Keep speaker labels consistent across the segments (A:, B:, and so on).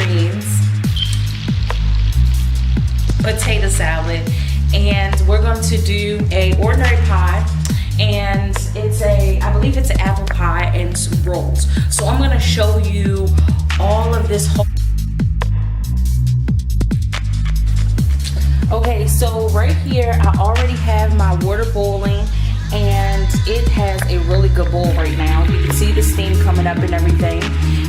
A: greens, potato salad, and we're going to do a ordinary pie, and I believe it's an apple pie and some rolls. So I'm going to show you all of this whole. Okay, so right here I already have my water boiling, and it has a really good boil right now. You can see the steam coming up and everything.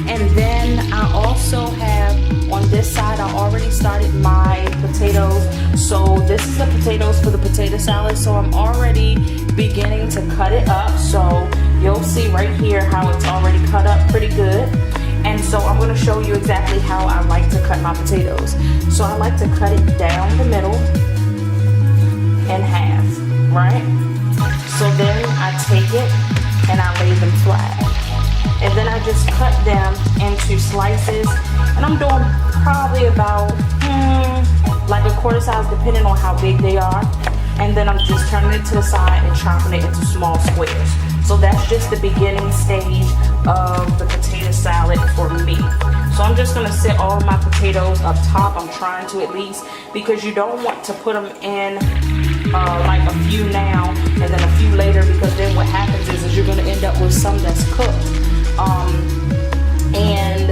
A: And then I also have on this side, I already started my potatoes. So this is the potatoes for the potato salad. So I'm already beginning to cut it up. So you'll see right here how it's already cut up pretty good. And so I'm going to show you exactly how I like to cut my potatoes. So I like to cut it down the middle in half, right? So then I take it and I lay them flat. And then I just cut them into slices. And I'm doing probably about like a quarter size, depending on how big they are. And then I'm just turning it to the side and chopping it into small squares. So that's just the beginning stage of the potato salad for me. So I'm just gonna set all of my potatoes up top. I'm trying to at least, because you don't want to put them in like a few now and then a few later, because then what happens is you're gonna end up with some that's cooked. And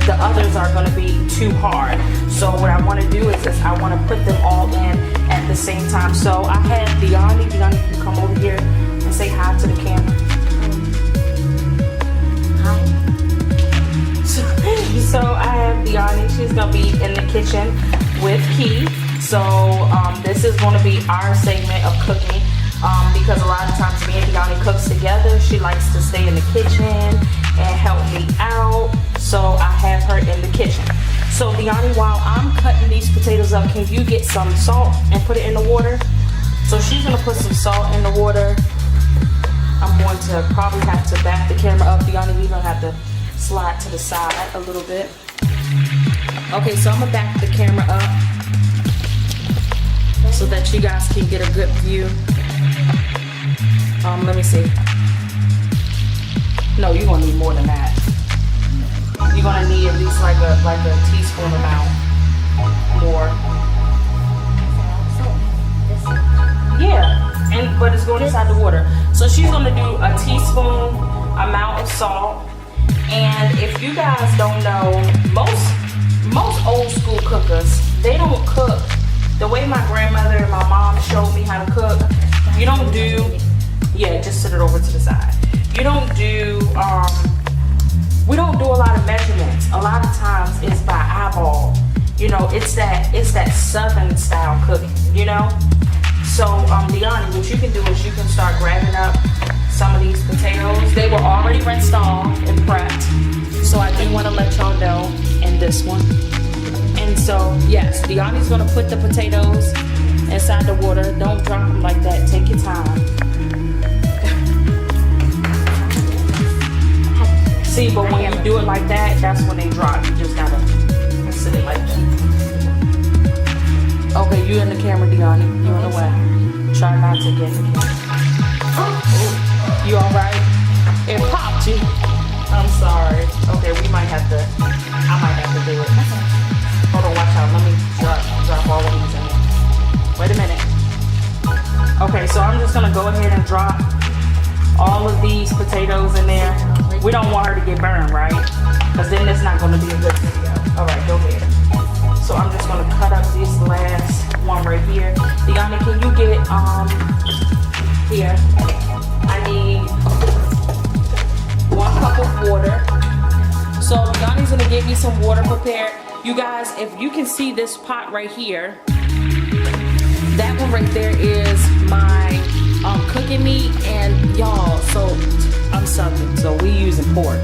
A: the others are gonna be too hard. So what I wanna do is I wanna put them all in at the same time. So I have Deani. Deani, can you come over here and say hi to the camera?
B: Hi.
A: So I have Deani. She's gonna be in the kitchen with Key. So this is gonna be our segment of cooking. Because a lot of times me and Deani cooks together. She likes to stay in the kitchen and help me out. So I have her in the kitchen. So Deani, while I'm cutting these potatoes up, can you get some salt and put it in the water? So she's gonna put some salt in the water. I'm going to probably have to back the camera up. Deani, you're gonna have to slide to the side a little bit. Okay, so I'm gonna back the camera up so that you guys can get a good view. Let me see. No, you're gonna need more than that. You're gonna need at least like a teaspoon amount more. Yeah, but it's going inside the water. So she's gonna do a teaspoon amount of salt. And if you guys don't know, most old school cookers, they don't cook the way my grandmother and my mom showed me how to cook. You don't do, just sit it over to the side. You don't do, we don't do a lot of measurements. A lot of times it's by eyeball. You know, it's that southern style cooking, you know? So, Deani, what you can do is you can start grabbing up some of these potatoes. They were already rinsed off and prepped. So I do want to let y'all know in this one. And so, yes, Deani's gonna put the potatoes inside the water. Don't drop them like that. Take your time. See, but when you do it like that, that's when they drop. You just gotta sit it like that. Okay, you in the camera, Deani. You in the way. Try not to get in the camera. You alright? It popped you. I'm sorry. Okay, I might have to do it. Hold on, watch out. Let me drop all of these in there. Wait a minute. Okay, so I'm just gonna go ahead and drop all of these potatoes in there. We don't want her to get burned, right? Because then it's not gonna be a good video. Alright, go ahead. So I'm just gonna cut up this last one right here. Deani, can you get here? I need 1 cup of water. So Deani's gonna give me some water prepared. You guys, if you can see this pot right here, that one right there is my cooking meat, and y'all, so I'm Southern, so we using pork.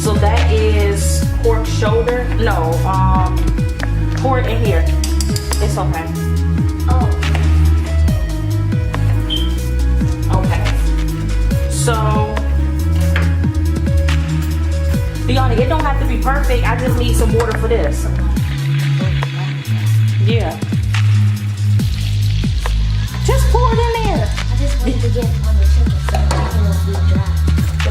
A: So that is pork shoulder. No, pour it in here. It's okay.
B: Oh.
A: Okay. So, Deani, it don't have to be perfect. I just need some water for this. Yeah. Just pour it in there.
B: I just wanted to get on the chicken so the chicken will be dry.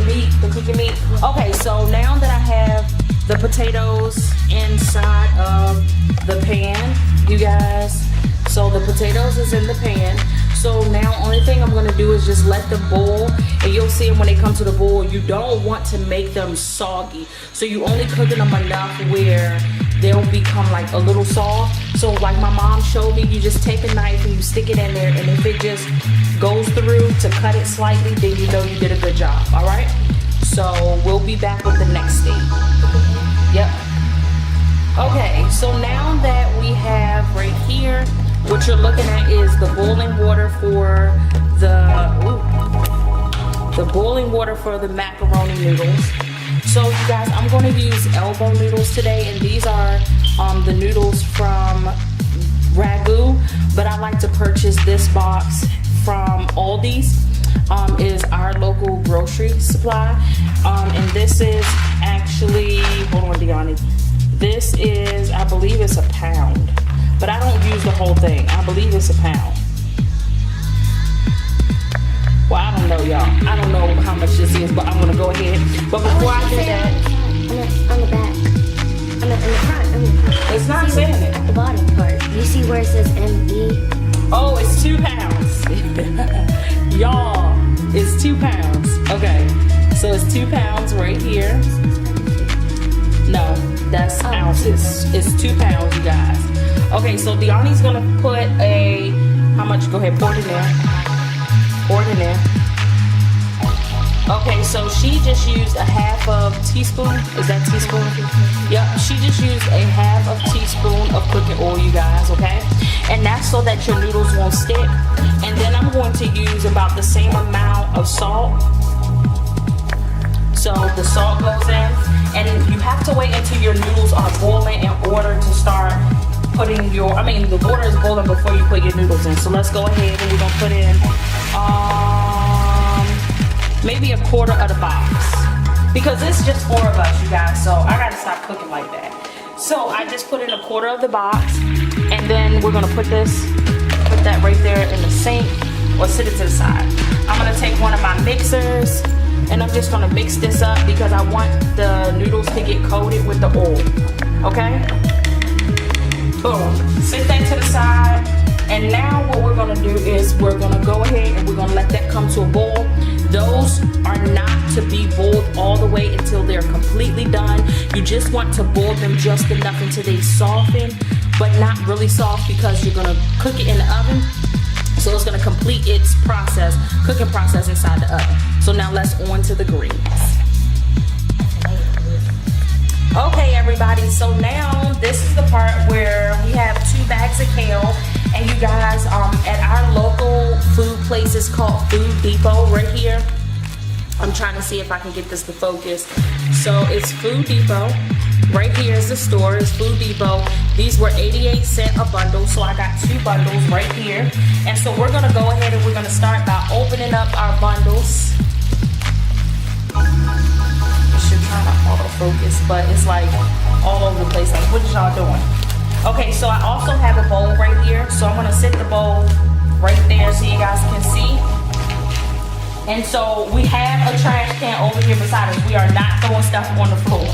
A: The cooking meat. Okay, so now that I have the potatoes inside of the pan, you guys. So the potatoes is in the pan. So now only thing I'm gonna do is just let them boil, and you'll see them when they come to the boil. You don't want to make them soggy. So you only cooking them enough where they'll become like a little soft. So like my mom showed me, you just take a knife and you stick it in there, and if it just goes through to cut it slightly, then you know you did a good job, all right? So we'll be back with the next stage. Yep. Okay, so now that we have right here, what you're looking at is the boiling water for the macaroni noodles. So you guys, I'm going to use elbow noodles today, and these are the noodles from Ragu, but I like to purchase this box from Aldi's. Is our local grocery supply, and this is actually, hold on Deani, this is, I believe it's a pound, but I don't use the whole thing. I believe it's a pound. Well, I don't know, y'all. I don't know how much this is, but I'm gonna go ahead. But before I do that,
B: on the back, on the front,
A: it's not saying it.
B: At the bottom part, you see where it says ME?
A: Oh, it's 2 pounds. Y'all, it's 2 pounds. Okay, so it's 2 pounds right here. No, that's ounces. It's 2 pounds, you guys. Okay, so Deani's gonna put a, how much? Go ahead, pour it in there. Pour it in there. Okay, so she just used a half of teaspoon. Is that teaspoon? Yep, she just used a half of teaspoon of cooking oil, you guys, okay? And that's so that your noodles won't stick. And then I'm going to use about the same amount of salt. So the salt goes in, and you have to wait until your noodles are boiling in order to start putting your, the water is boiling before you put your noodles in. So let's go ahead and we're gonna put in maybe a quarter of the box, because it's just 4 of us, you guys, so I gotta stop cooking like that. So I just put in a quarter of the box, and then we're gonna put that right there in the sink, or sit it to the side. I'm gonna take one of my mixers, and I'm just gonna mix this up because I want the noodles to get coated with the oil, okay? Boom, sit that to the side, and now what we're gonna do is we're gonna go ahead and we're gonna let that come to a boil. Those are not to be boiled all the way until they're completely done. You just want to boil them just enough until they soften, but not really soft, because you're gonna cook it in the oven. So it's gonna complete its cooking process inside the oven. So now let's on to the greens. Okay, everybody, so now this is the part where we have 2 bags of kale. And you guys, at our local food place, is called Food Depot right here. I'm trying to see if I can get this to focus. So it's Food Depot. Right here is the store, it's Food Depot. These were 88 cents a bundle, so I got 2 bundles right here. And so we're gonna go ahead and we're gonna start by opening up our bundles. It should try to auto-focus, but it's like all over the place. Like, what is y'all doing? Okay, so I also have a bowl right here, so I'm gonna sit the bowl right there so you guys can see. And so we have a trash can over here beside us. We are not throwing stuff on the floor.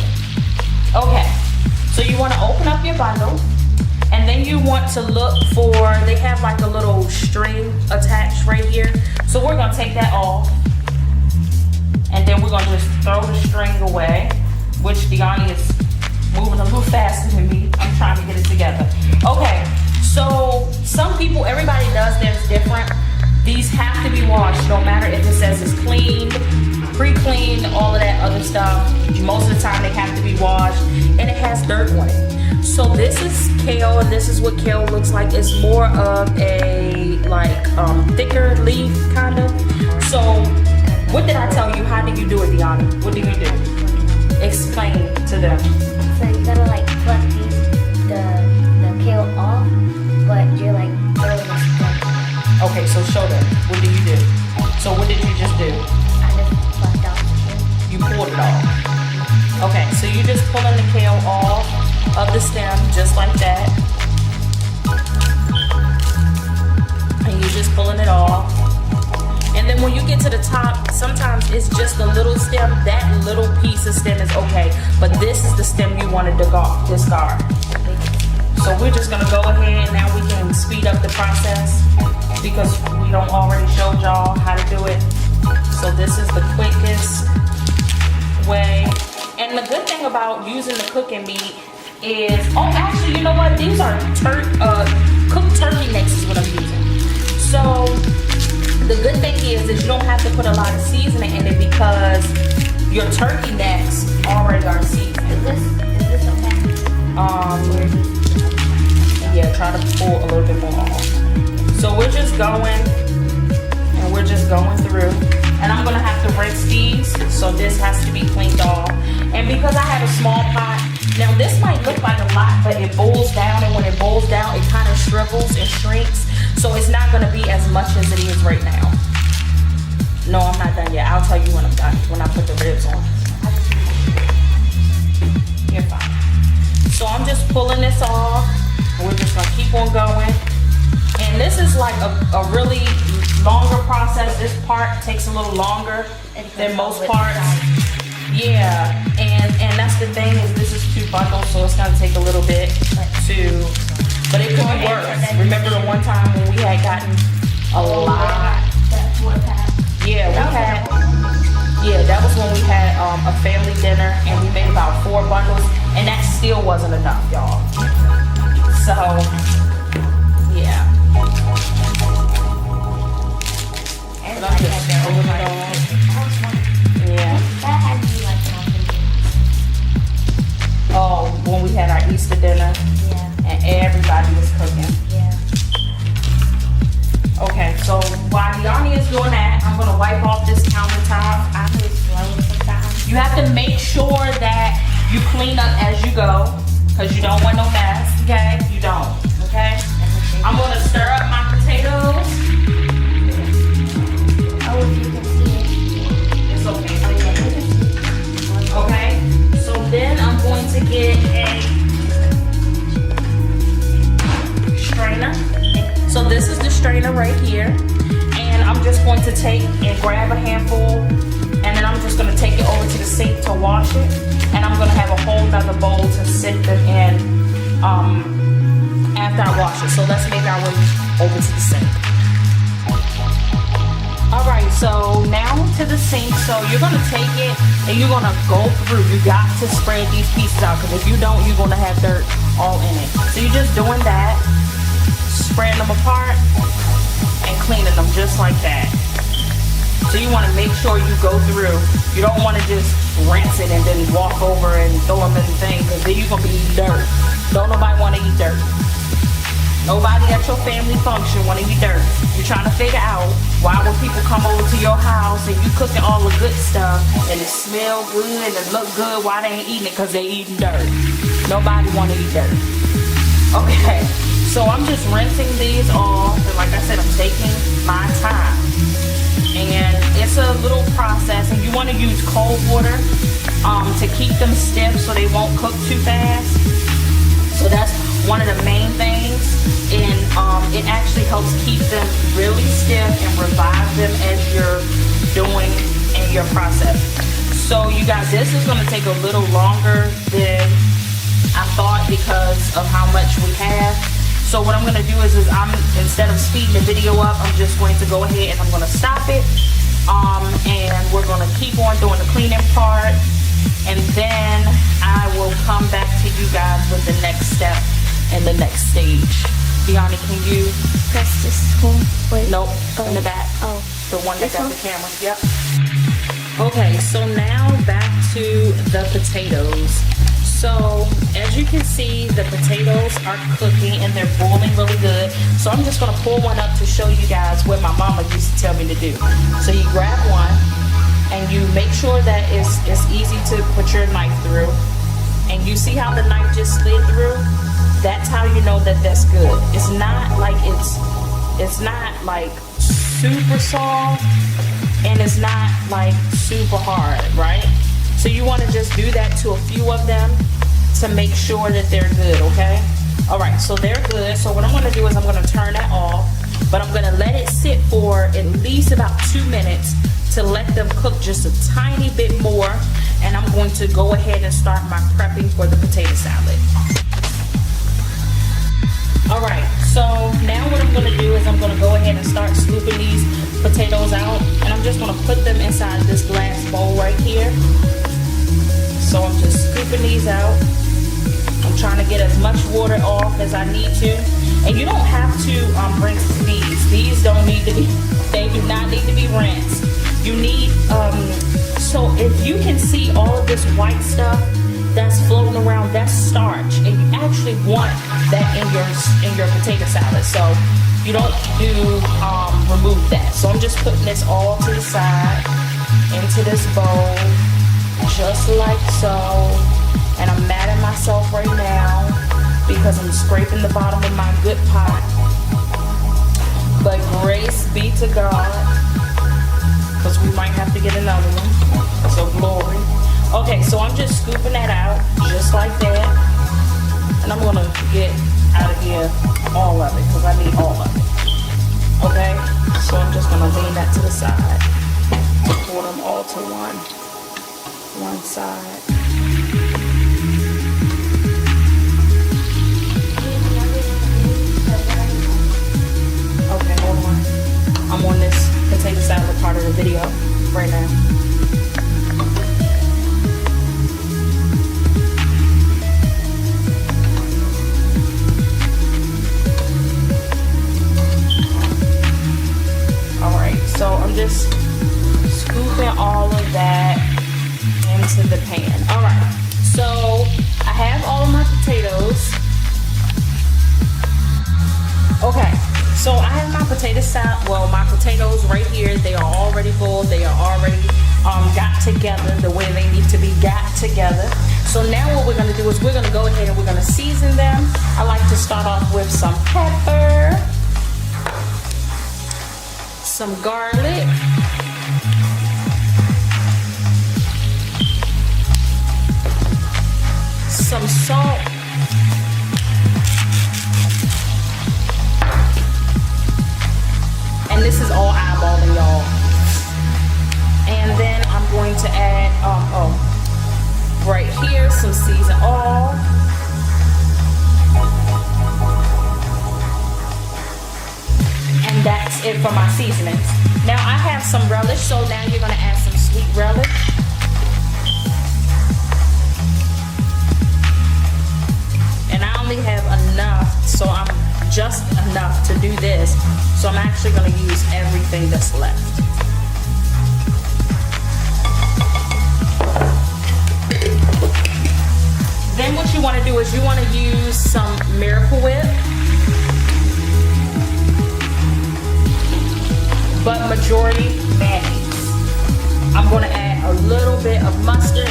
A: Okay, so you wanna open up your bundle, and then you want to look for, they have like a little string attached right here. So we're gonna take that off, and then we're gonna just throw the string away, which Deani is moving a little faster than me. I'm trying to get it together. Okay, so some people, everybody does theirs different. These have to be washed, no matter if it says it's cleaned, pre-cleaned, all of that other stuff. Most of the time they have to be washed, and it has dirt on it. So this is kale, and this is what kale looks like. It's more of a thicker leaf kind of. So what did I tell you? How did you do it, Deani? What did you do? Explain to them.
B: So you gotta pluck the kale off, but you're throwing the stem.
A: Okay, so show them. What do you do? So what did you just do?
B: I just plucked off the kale.
A: You pulled it off. Okay, so you're just pulling the kale off of the stem, just like that. And you're just pulling it off. And then when you get to the top, sometimes it's just a little stem. That little piece piece of stem is okay, but this is the stem you want to discard. So we're just gonna go ahead, now we can speed up the process because we don't already showed y'all how to do it. So this is the quickest way. And the good thing about using the cooking meat is, oh actually, you know what? These are cooked turkey necks is what I'm using. So the good thing is that you don't have to put a lot of seasoning in it because your turkey necks already are seasoned.
B: Is this okay?
A: Yeah, try to pull a little bit more off. So we're just going, and we're just going through. And I'm gonna have to rinse these, so this has to be cleaned off. And because I have a small pot, now this might look like a lot, but it boils down, and when it boils down, it kind of shrivels and shrinks. So it's not gonna be as much as it is right now. No, I'm not done yet. I'll tell you when I'm done, when I put the ribs on. You're fine. So I'm just pulling this off. We're just gonna keep on going. And this is like a really longer process. This part takes a little longer than most parts. Yeah, and that's the thing is this is 2 bundles, so it's gonna take a little bit but it could be worse. Remember the one time when we had gotten a lot? Yeah, that was when we had a family dinner and we made about 4 bundles, and that still wasn't enough, y'all. So, yeah. And I'm just holding it on. Yeah.
B: That had to be like
A: Oh, when we had our Easter dinner.
B: Yeah.
A: And everybody was cooking.
B: Yeah.
A: Okay, so while Deani is doing that, I'm gonna wipe off this countertop.
B: I do slow sometimes.
A: You have to make sure that you clean up as you go, because you don't want no mess, okay? You don't, okay? I'm gonna stir up my potatoes.
B: Oh, if you can see it.
A: It's okay. Okay, so then I'm going to get a strainer. So this is the strainer right here. And I'm just going to take and grab a handful, and then I'm just gonna take it over to the sink to wash it. And I'm gonna have a whole nother bowl to sit them in after I wash it. So let's make our way over to the sink. All right, so now to the sink. So you're gonna take it and you're gonna go through. You got to spread these pieces out, because if you don't, you're gonna have dirt all in it. So you're just doing that, spreading them apart and cleaning them just like that. So you want to make sure you go through. You don't want to just rinse it and then walk over and throw them in the thing, because then you're going to be eating dirt. Don't nobody want to eat dirt. Nobody at your family function want to eat dirt. You're trying to figure out why when people come over to your house and you cooking all the good stuff and it smell good and it look good, why they ain't eating it? Because they eating dirt. Nobody want to eat dirt. Okay, so I'm just rinsing these off, and like I said, I'm taking my time. And it's a little process, and you want to use cold water to keep them stiff so they won't cook too fast. So that's one of the main things, and it actually helps keep them really stiff and revive them as you're doing in your process. So you guys, this is going to take a little longer than I thought because of how much we have. So what I'm going to do is instead of speeding the video up, I'm just going to go ahead and I'm going to stop it. And we're going to keep on doing the cleaning part. And then I will come back to you guys with the next step and the next stage. Deani, can you
B: Press this one. Wait.
A: Nope, in the back.
B: Oh.
A: The one that got the camera. Yep. Okay, so now back to the potatoes. So as you can see, the potatoes are cooking and they're boiling really good. So I'm just gonna pull one up to show you guys what my mama used to tell me to do. So you grab one and you make sure that it's easy to put your knife through. And you see how the knife just slid through? That's how you know that that's good. It's not like super soft, and it's not like super hard, right? So you want to just do that to a few of them to make sure that they're good, okay? All right, so they're good. So what I'm going to do is I'm going to turn that off, but I'm going to let it sit for at least about 2 minutes to let them cook just a tiny bit more. And I'm going to go ahead and start my prepping for the potato salad. Alright, so now what I'm going to do is I'm going to go ahead and start scooping these potatoes out. And I'm just going to put them inside this glass bowl right here. So I'm just scooping these out. I'm trying to get as much water off as I need to. And you don't have to rinse these. These don't need to be, they do not need to be rinsed. You need, so if you can see all of this white stuff that's floating around, that's starch. And you actually want that in your potato salad. So you don't remove that. So I'm just putting this all to the side into this bowl, just like so. And I'm mad at myself right now because I'm scraping the bottom of my good pot. But grace be to God, because we might have to get another one. So glory. Okay, so I'm just scooping that out just like that. And I'm gonna get out of here all of it because I need all of it. Okay, so I'm just gonna lean that to the side. Pour them all to one side. Okay, hold on. I'm on this potato salad part of the video right now. Alright, so I'm just scooping all of that into the pan. Alright, so I have all of my potatoes. Okay, so I have my potato salad, well, my potatoes right here. They are already full. They are already got together the way they need to be got together. So now what we're going to do is we're going to go ahead and we're going to season them. I like to start off with some pepper, some garlic, some salt, and this is all eyeballing, y'all. And then I'm going to add right here some seasoned oil, and that's it for my seasonings. Now I have some relish, so now you're going to add some sweet relish. And I only have enough, so I'm just enough to do this. So I'm actually going to use everything that's left. Then what you want to do is you want to use some Miracle Whip, but majority mayonnaise. I'm going to add a little bit of mustard.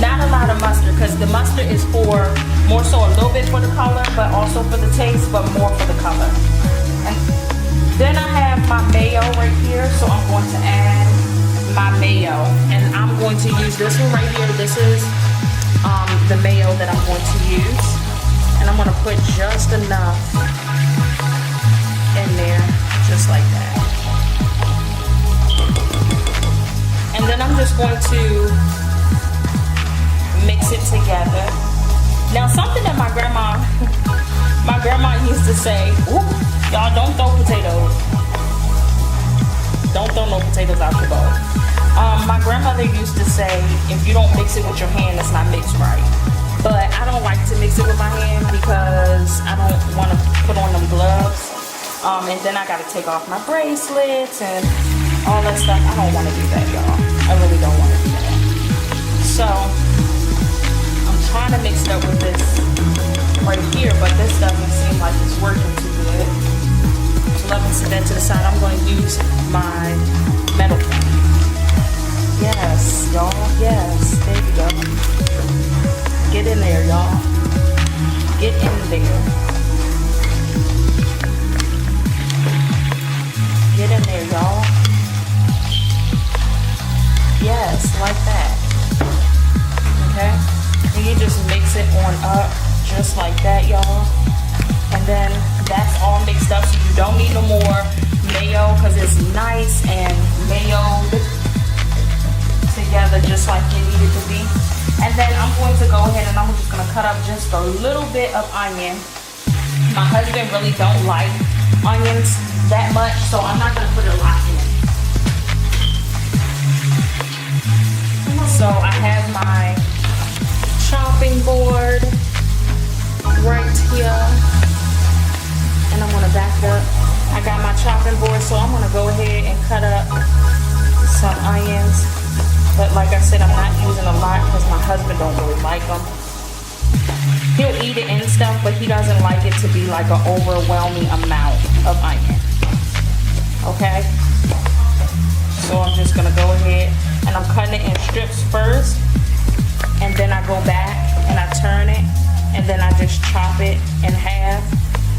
A: Not a lot of mustard, because the mustard is for more so a little bit for the color, but also for the taste, but more for the color. And then I have my mayo right here, so I'm going to add my mayo, and I'm going to use this one right here. This is the mayo that I'm going to use, and I'm going to put just enough in there, just like that. And then I'm just going to mix it together. Now, something that my grandma used to say, y'all don't throw potatoes. Don't throw no potatoes out the bowl. My grandmother used to say, if you don't mix it with your hand, it's not mixed right. But I don't like to mix it with my hand because I don't want to put on them gloves. And then I got to take off my bracelets and all that stuff. I don't want to do that, y'all. I really don't want to do that. So I'm trying to mix it up with this right here, but this doesn't seem like it's working too good. So let me set that to the side. I'm going to use my metal pan. Yes, y'all. Yes, there you go. Get in there, y'all. Get in there. Get in there, y'all. Yes, like that. Okay? And you just mix it on up just like that, y'all. And then that's all mixed up, so you don't need no more mayo because it's nice, and mayo together just like you need it to be. And then I'm going to go ahead and I'm just going to cut up just a little bit of onion. My husband really don't like onions that much, so I'm not going to put a lot in. So I have my chopping board right here, and I'm going to back it up. I got my chopping board, so I'm going to go ahead and cut up some onions. But like I said, I'm not using a lot because my husband don't really like them. He'll eat it and stuff, but he doesn't like it to be like an overwhelming amount of onion. Okay? So I'm just gonna go ahead and I'm cutting it in strips first, and then I go back and I turn it, and then I just chop it in half.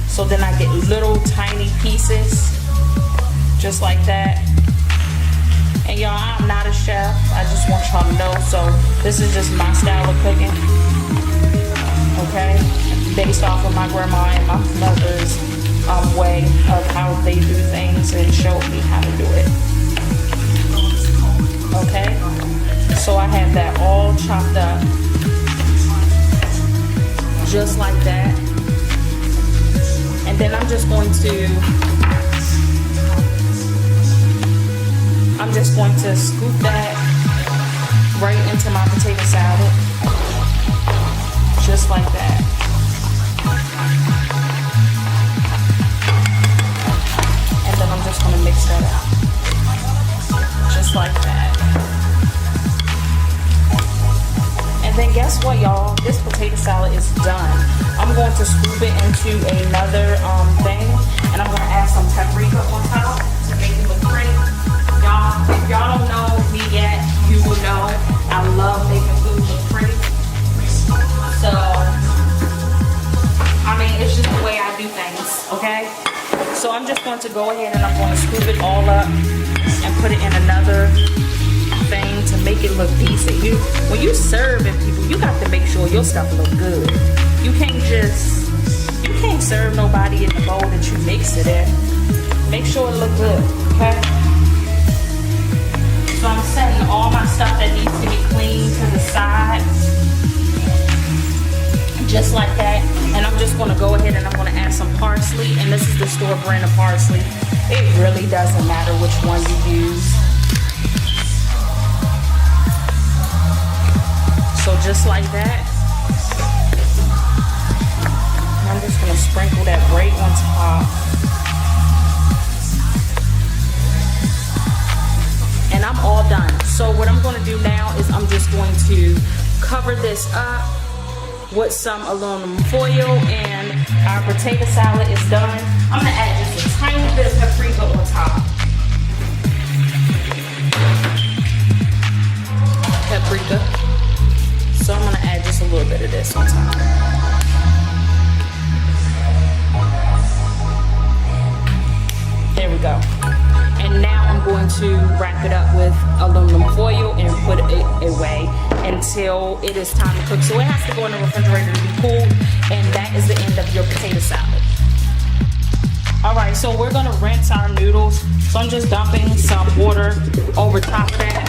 A: So then I get little tiny pieces, just like that. And y'all, I'm not a chef. I just want y'all to know. So this is just my style of cooking. Okay? Based off of my grandma and my mother's way of how they do things and showed me how to do it. Okay? So I have that all chopped up. Just like that. And then I'm just going to scoop that right into my potato salad. Just like that. And then I'm just going to mix that out. Just like that. And then guess what, y'all? This potato salad is done. I'm going to scoop it into another thing, and I'm going to add some paprika on top to make it look pretty. Y'all, if y'all don't know me yet, you will know I love making food look pretty. So, I mean, it's just the way I do things, okay? So I'm just going to go ahead and I'm going to scoop it all up and put it in another thing to make it look decent. When you serving people, you got to make sure your stuff look good. You can't serve nobody in the bowl that you mix it in. Make sure it look good, okay? So I'm setting all my stuff that needs to be clean to the side. Just like that. And I'm just going to go ahead and I'm going to add some parsley. And this is the store brand of parsley. It really doesn't matter which one you use. So just like that. And I'm just going to sprinkle that right on top. And I'm all done. So what I'm going to do now is I'm just going to cover this up with some aluminum foil, and our potato salad is done. I'm going to add just a tiny bit of paprika on top. Paprika. So I'm going to add just a little bit of this on top. There we go. And now I'm going to wrap it up with aluminum foil and put it away until it is time to cook. So it has to go in the refrigerator to be cool, and that is the end of your potato salad. Alright, so we're going to rinse our noodles. So I'm just dumping some water over top of that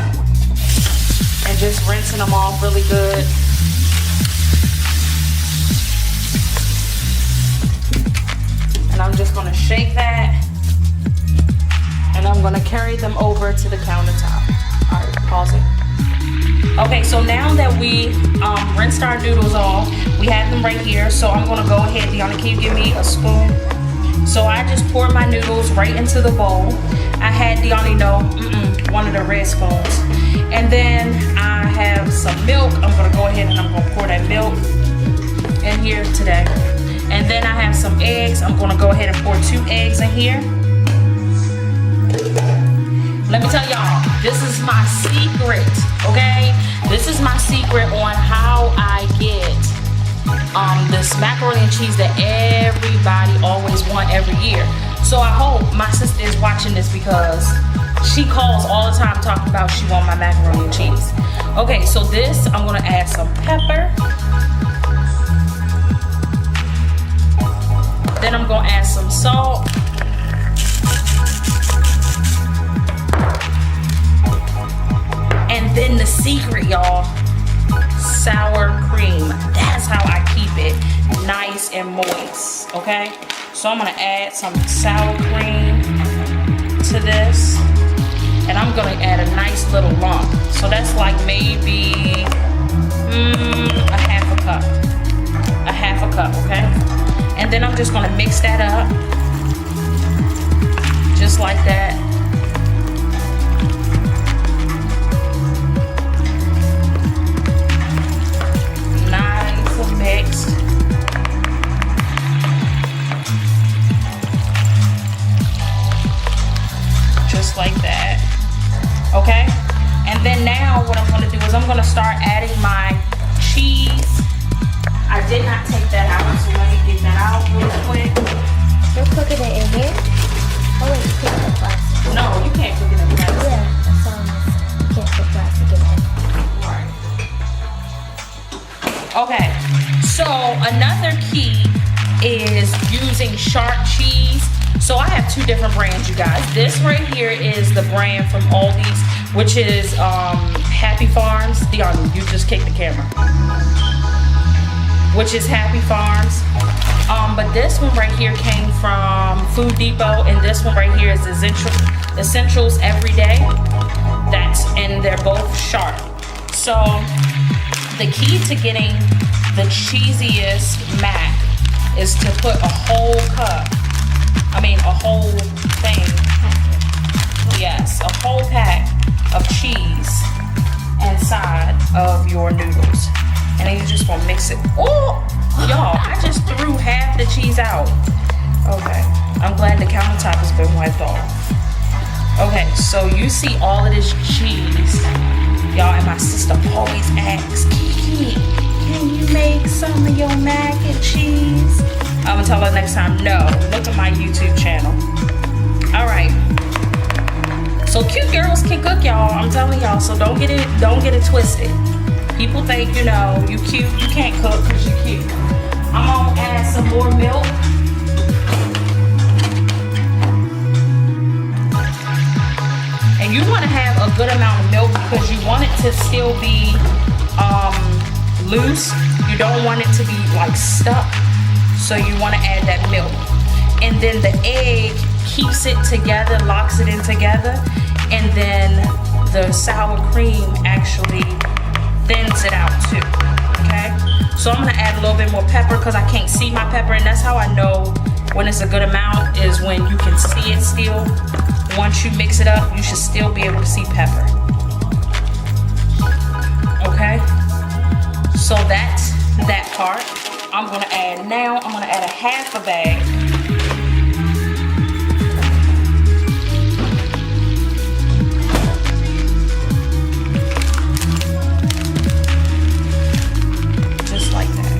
A: and just rinsing them off really good. And I'm just going to shake that. And I'm going to carry them over to the countertop. All right, pause it. Okay, so now that we rinsed our noodles off, we have them right here. So I'm going to go ahead. Deanna, can you give me a spoon? So I just poured my noodles right into the bowl. I had Deanna know one of the red spoons. And then I have some milk. I'm going to go ahead and I'm going to pour that milk in here today. And then I have some eggs. I'm going to go ahead and pour 2 eggs in here. Let me tell y'all, this is my secret, okay? This is my secret on how I get this macaroni and cheese that everybody always want every year. So I hope my sister is watching this because she calls all the time talking about she want my macaroni and cheese. Okay, so this, I'm gonna add some pepper. Then I'm gonna add some salt. And then the secret, y'all. Sour cream. That's how I keep it nice and moist, okay? So I'm gonna add some sour cream to this, and I'm gonna add a nice little lump. So that's like maybe a half a cup. A half a cup, okay? And then I'm just gonna mix that up, just like that. Mixed. Just like that. Okay? And then now what I'm going to do is I'm going to start adding my cheese. I did not take that out, so let me get that out real quick.
B: You're cooking it in here? Oh wait, you can't cook plastic.
A: No, you can't cook it in plastic.
B: Yeah, that's all I'm missing. You can't cook plastic in here.
A: Right. Okay, so another key is using sharp cheese. So I have two different brands, you guys. This right here is the brand from Aldi's, which is Happy Farms. Deanna, you just kicked the camera. Which is Happy Farms. But this one right here came from Food Depot, and this one right here is Essentials Everyday. And they're both sharp. So the key to getting the cheesiest mac is to put a whole thing, yes, a whole pack of cheese inside of your noodles. And then you just want to mix it. Oh, y'all, I just threw half the cheese out. Okay, I'm glad the countertop has been wiped off. Okay, so you see all of this cheese. Y'all, and my sister always asks, Kiki, can you make some of your mac and cheese? I'm gonna tell her next time, no, look at my YouTube channel. All right. So cute girls can cook, y'all. I'm telling y'all, so don't get it twisted. People think, you know, you cute, you can't cook because you're cute. I'm gonna add some more milk. And you want to have a good amount of milk because you want it to still be loose. You don't want it to be like stuck. So you want to add that milk. And then the egg keeps it together, locks it in together. And then the sour cream actually thins it out too. Okay? So I'm going to add a little bit more pepper because I can't see my pepper. And that's how I know when it's a good amount, is when you can see it still. Once you mix it up, you should still be able to see pepper. Okay? So that's that part. I'm gonna add a half a bag. Just like that.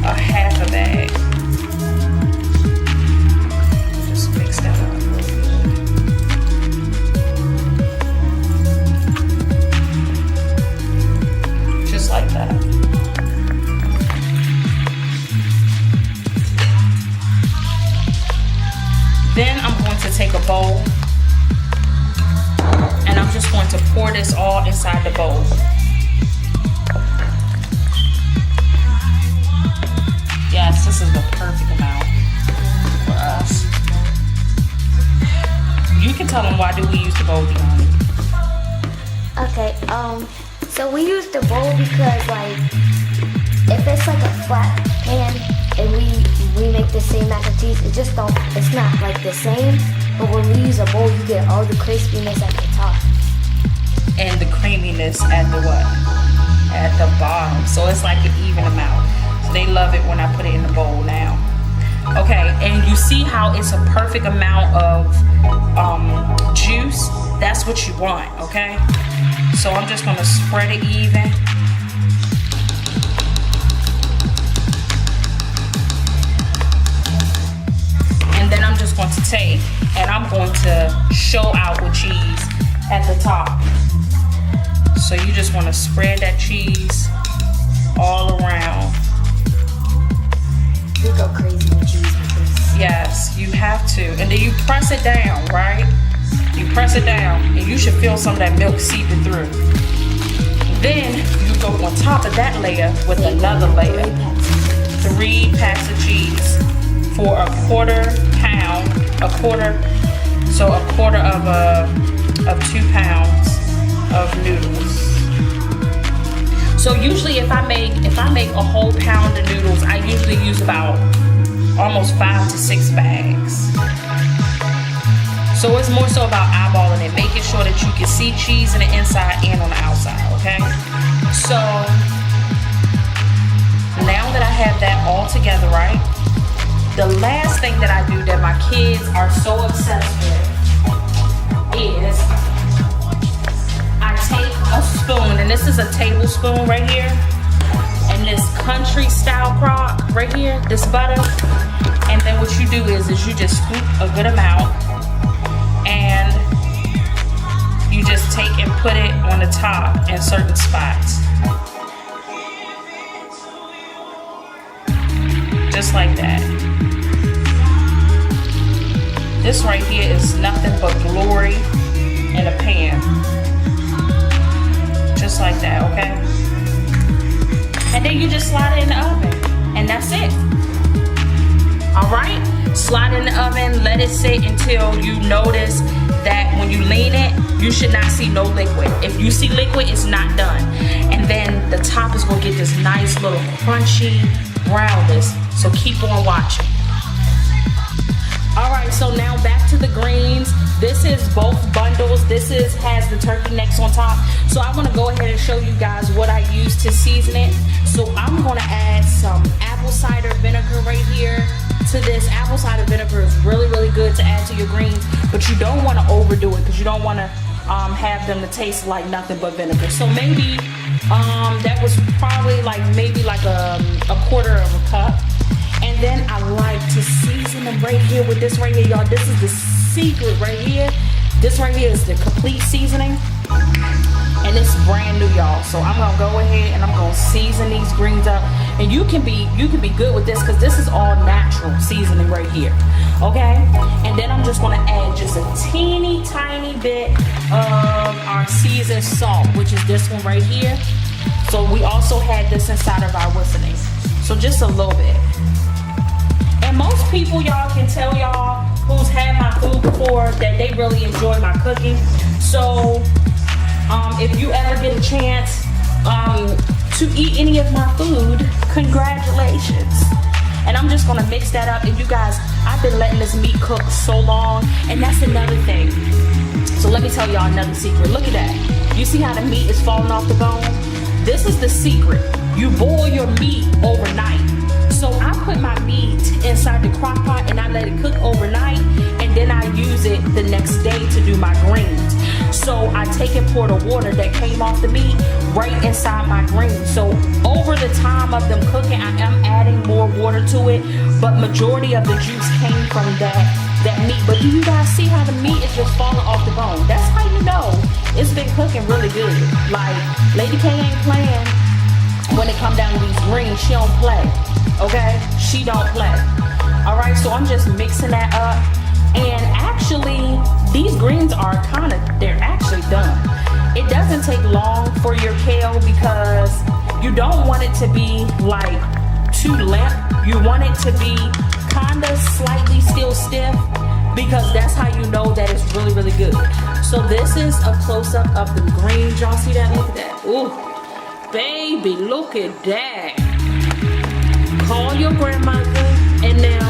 A: A half a bag. Just mix that up. Like that. Then I'm going to take a bowl and I'm just going to pour this all inside the bowl. Yes, this is the perfect amount for us. You can tell them, why do we use the bowl, Deanna?
B: Okay, so we use the bowl because, like, if it's like a flat pan and we make the same mac and cheese, it's not like the same. But when we use a bowl, you get all the crispiness at the top.
A: And the creaminess at the what? At the bottom. So it's like an even amount. So they love it when I put it in the bowl now. Okay, and you see how it's a perfect amount of juice? That's what you want, okay? So I'm just gonna spread it even. And then I'm just going to take and I'm going to show out with cheese at the top. So you just want to spread that cheese all around.
B: We go crazy with cheese because...
A: Yes, you have to. And then you press it down, right? You press it down, and you should feel some of that milk seeping through. Then you go on top of that layer with another layer. 3 packs of cheese for a quarter pound, so a quarter of 2 pounds of noodles. So usually if I make a whole pound of noodles, I usually use about almost 5 to 6 bags. So it's more so about eyeballing it, making sure that you can see cheese on the inside and on the outside, okay? So now that I have that all together, right? The last thing that I do that my kids are so obsessed with is I take a spoon, and this is a tablespoon right here, and this country style crock right here, this butter, and then what you do is you just scoop a good amount, and you just take and put it on the top in certain spots. Just like that. This right here is nothing but glory in a pan. Just like that, okay? And then you just slide it in the oven, and that's it. Alright? Slide it in the oven, let it sit until you notice that when you lean it, you should not see no liquid. If you see liquid, it's not done. And then the top is gonna get this nice little crunchy brownness. So keep on watching. Alright, so now back to the greens. This is both bundles. This has the turkey necks on top. So I'm gonna go ahead and show you guys what I use to season it. So I'm gonna add some apple cider vinegar right here to this. Apple cider vinegar is really, really good to add to your greens, but you don't want to overdo it because you don't want to have them to taste like nothing but vinegar. So maybe that was probably maybe like a quarter of a cup. And then I like to season them right here with this right here, y'all. This is the secret right here. This right here is the complete seasoning. And it's brand new, y'all. So I'm gonna go ahead and I'm gonna season these greens up. And you can be good with this because this is all natural seasoning right here. Okay? And then I'm just gonna add just a teeny tiny bit of our seasoned salt, which is this one right here. So we also had this inside of our whistling. So just a little bit. And most people, y'all, can tell y'all who's had my food before that they really enjoy my cooking. So if you ever get a chance to eat any of my food, congratulations. And I'm just gonna mix that up. And you guys, I've been letting this meat cook so long, and that's another thing. So let me tell y'all another secret. Look at that. You see how the meat is falling off the bone? This is the secret. You boil your meat overnight. So I put my meat inside the crock pot and I let it cook overnight, and then I use it the next day to do my greens. So I take and pour the water that came off the meat right inside my greens. So over the time of them cooking, I am adding more water to it, but majority of the juice came from that meat. But do you guys see how the meat is just falling off the bone? That's how you know it's been cooking really good. Like, Lady K ain't playing when it come down to these greens. She don't play. Okay, she don't play. All right, so I'm just mixing that up, and actually these greens are they're actually done. It doesn't take long for your kale because you don't want it to be like too limp. You want it to be kind of slightly still stiff, because that's how you know that it's really, really good. So this is a close-up of the greens. Y'all see that? Look at that. Ooh, baby, look at that. Call your grandmother and them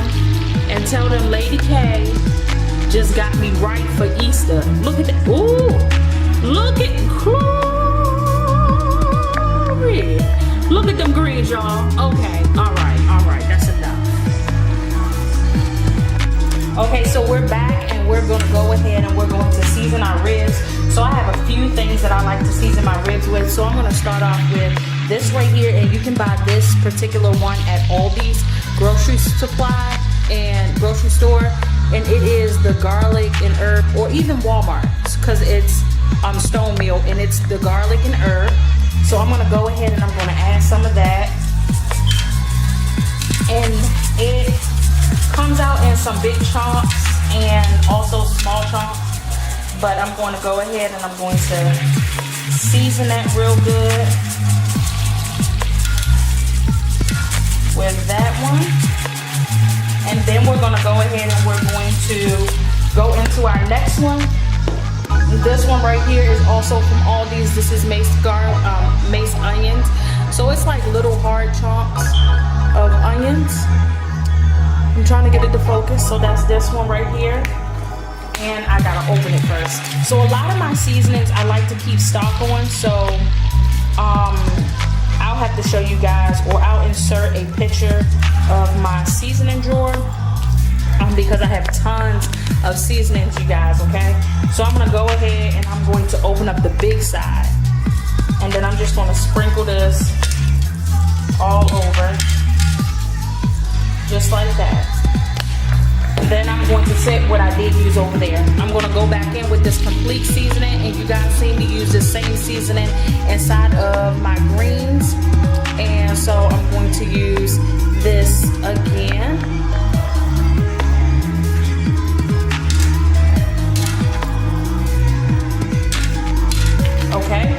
A: and tell them Lady K just got me right for Easter. Look at that. Ooh, look at glory. Look at them greens, y'all. Okay, all right, that's enough. Okay, so we're back and we're gonna go ahead and we're going to season our ribs. So I have a few things that I like to season my ribs with. So I'm gonna start off with this right here, and you can buy this particular one at Aldi's grocery supply and grocery store, and it is the garlic and herb, or even Walmart, because it's stone meal, and it's the garlic and herb. So I'm gonna go ahead and I'm gonna add some of that, and it comes out in some big chunks and also small chunks. but I'm going to go ahead and I'm going to season that real good with that one. And then we're going to go ahead and we're going to go into our next one. This one right here is also from Aldi's. This is maced onions. So it's like little hard chunks of onions. I'm trying to get it to focus. So that's this one right here. And I gotta open it first. So a lot of my seasonings I like to keep stock on. So I'll have to show you guys, or I'll insert a picture of my seasoning drawer because I have tons of seasonings, you guys, okay? So I'm gonna go ahead and I'm going to open up the big side. And then I'm just gonna sprinkle this all over, just like that. And then I'm going to set what I did use over there. I'm gonna go back in with this complete seasoning, and you guys see me use the same seasoning inside of my greens. And so I'm going to use this again. Okay,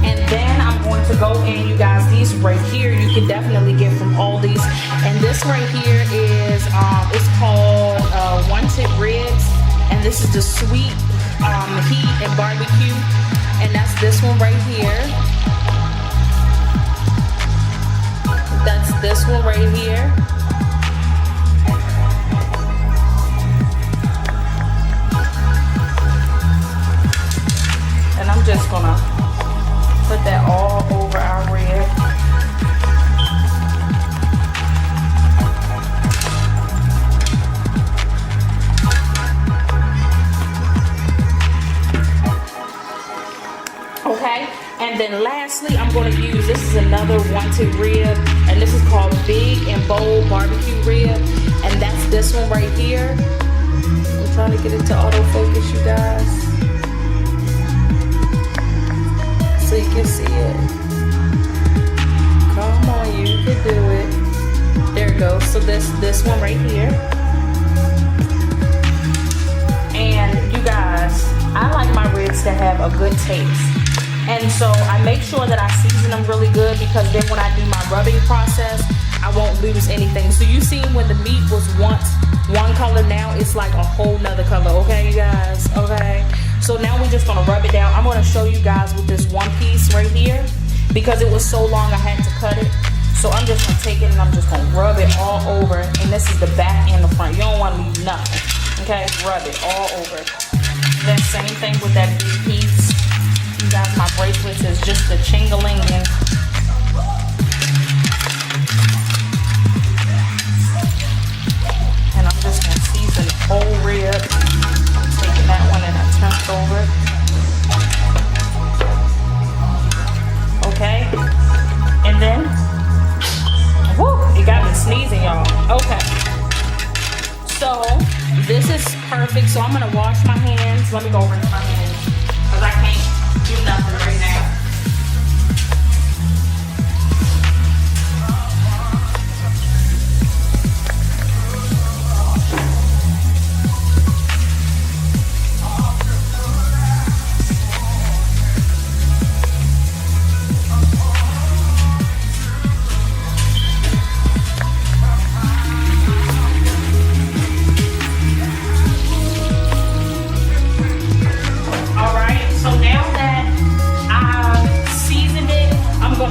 A: and then I'm going to go in, you guys, these right here you can definitely get from Aldi's, and this right here is it's called Untitled Ribs, and this is the sweet heat and barbecue, and that's this one right here. That's this one right here. And I'm just gonna put that all over our rib. Okay, and then lastly, I'm gonna use, this is another Untitled rib, and this is called Big and Bold Barbecue Rib, and that's this one right here. I'm trying to get it to autofocus, you guys, so you can see it. Come on, you can do it. There it goes. So this one right here. And you guys, I like my ribs to have a good taste. And so I make sure that I season them really good, because then when I do my rubbing process, I won't lose anything. So you see when the meat was once one color, now it's like a whole nother color, okay you guys? Okay. So now we're just gonna rub it down. I'm gonna show you guys with this one piece right here, because it was so long I had to cut it. So I'm just gonna take it and I'm just gonna rub it all over. And this is the back and the front. You don't wanna leave nothing, okay? Rub it all over. Then same thing with that big piece. You guys, my bracelets is just a ching-a-ling-ing. And I'm just gonna season the whole rib. Taking that one and I turn it over. Okay. And then, whoo, it got me sneezing, y'all. Okay. So this is perfect. So I'm gonna wash my hands. Let me go rinse my hands, because I can't do nothing right now.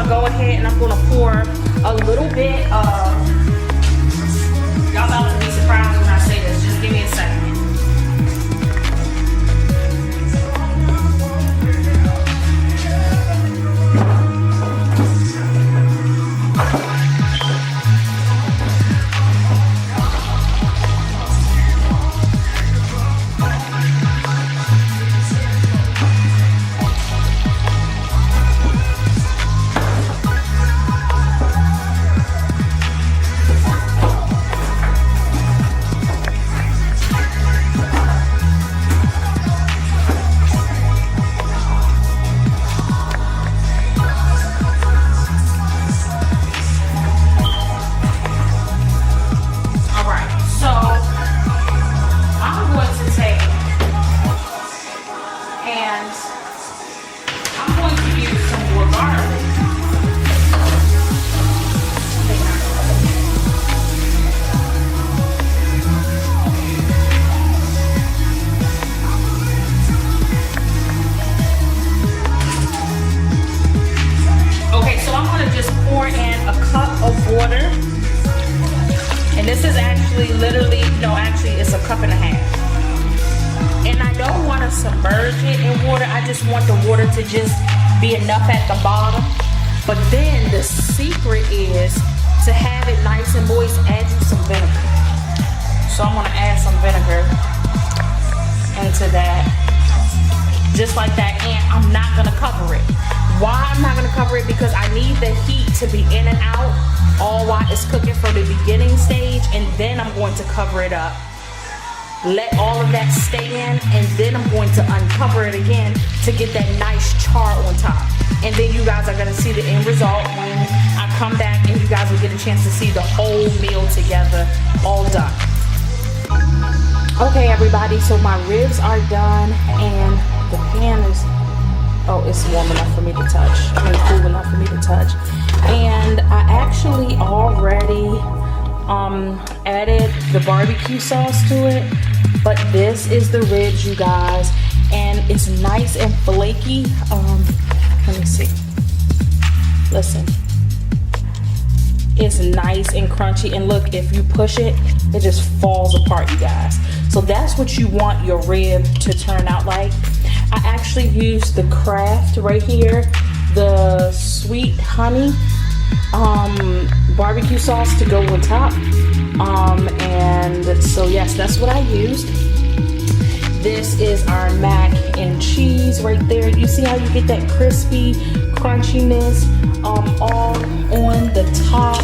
A: Go ahead and I'm gonna pour a little bit of, y'all about to be surprised when I say this, just give me a second. And I'm going to use some more garlic. Okay, so I'm going to just pour in a cup of water. And this is actually literally, no, actually it's a cup and a half. And I don't want to submerge it in water. I just want the water to just be enough at the bottom. But then the secret is to have it nice and moist, add you some vinegar. So I'm going to add some vinegar into that. Just like that. And I'm not going to cover it. Why I'm not going to cover it? Because I need the heat to be in and out all while it's cooking for the beginning stage, and then I'm going to cover it up. Let all of that stay in, and then I'm going to uncover it again to get that nice char on top. And then you guys are going to see the end result when I come back, and you guys will get a chance to see the whole meal together, all done. Okay, everybody, so my ribs are done, and the pan is, oh, it's warm enough for me to touch. I mean, cool enough for me to touch. And I actually already added the barbecue sauce to it, but this is the ribs, you guys, and it's nice and flaky. Let me see. Listen, it's nice and crunchy, and look, if you push it, it just falls apart, you guys. So that's what you want your rib to turn out like. I actually used the Kraft right here, the sweet honey barbecue sauce to go on top. And so yes, that's what I used. This is our mac and cheese right there. You see how you get that crispy crunchiness all on the top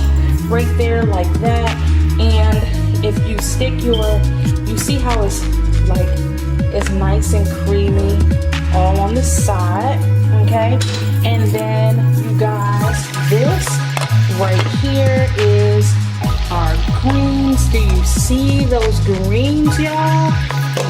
A: right there like that. And if you stick your, you see how it's like, it's nice and creamy all on the side, okay? And then you guys, this right here is our greens. Do you see those greens, y'all?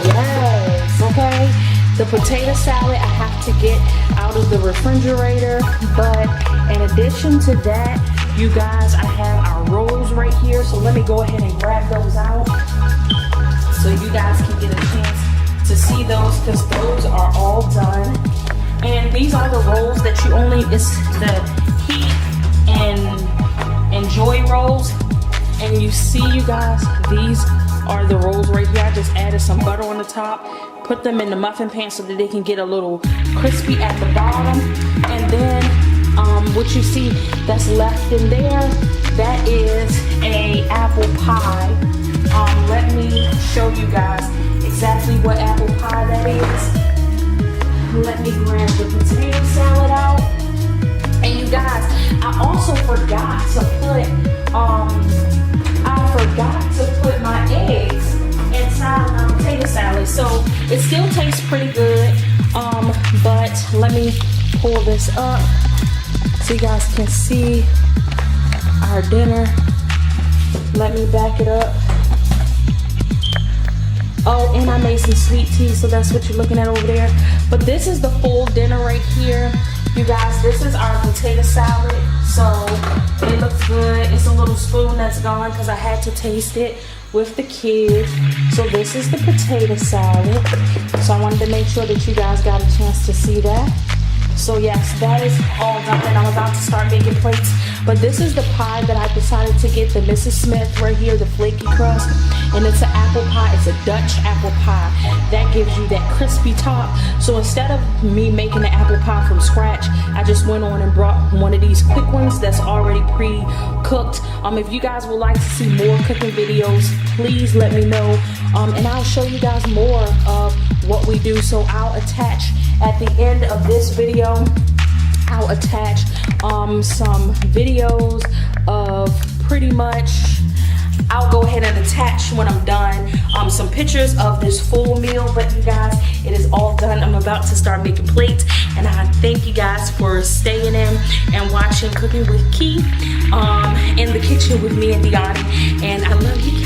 A: Yes, okay? The potato salad I have to get out of the refrigerator, but in addition to that, you guys, I have our rolls right here, so let me go ahead and grab those out so you guys can get a chance to see those, because those are all done. And these are the rolls that you only, it's the heat and enjoy rolls. And you see, you guys, these are the rolls right here. I just added some butter on the top, put them in the muffin pan so that they can get a little crispy at the bottom. And then what you see that's left in there, that is a apple pie. Let me show you guys exactly what apple pie that is. Let me grab the potato salad out. And you guys, I also forgot to put my eggs inside my potato salad. So it still tastes pretty good. But let me pull this up so you guys can see our dinner. Let me back it up. Oh, and I made some sweet tea, so that's what you're looking at over there. But this is the full dinner right here. You guys, this is our potato salad. So it looks good. It's a little spoon that's gone because I had to taste it with the kids. So this is the potato salad. So I wanted to make sure that you guys got a chance to see that. So yes, that is all done, and I'm about to start making plates. But this is the pie that I decided to get, the Mrs. Smith right here, the flaky crust. And it's an apple pie, it's a Dutch apple pie. That gives you that crispy top. So instead of me making the apple pie from scratch, I just went on and brought one of these quick ones that's already pre-cooked. If you guys would like to see more cooking videos, please let me know. And I'll show you guys more of what we do. So I'll attach at the end of this video, I'll attach some videos of pretty much, I'll go ahead and attach when I'm done some pictures of this full meal. But you guys, it is all done. I'm about to start making plates, and I thank you guys for staying in and watching Cooking with Key in the kitchen with me and Deani. And I love you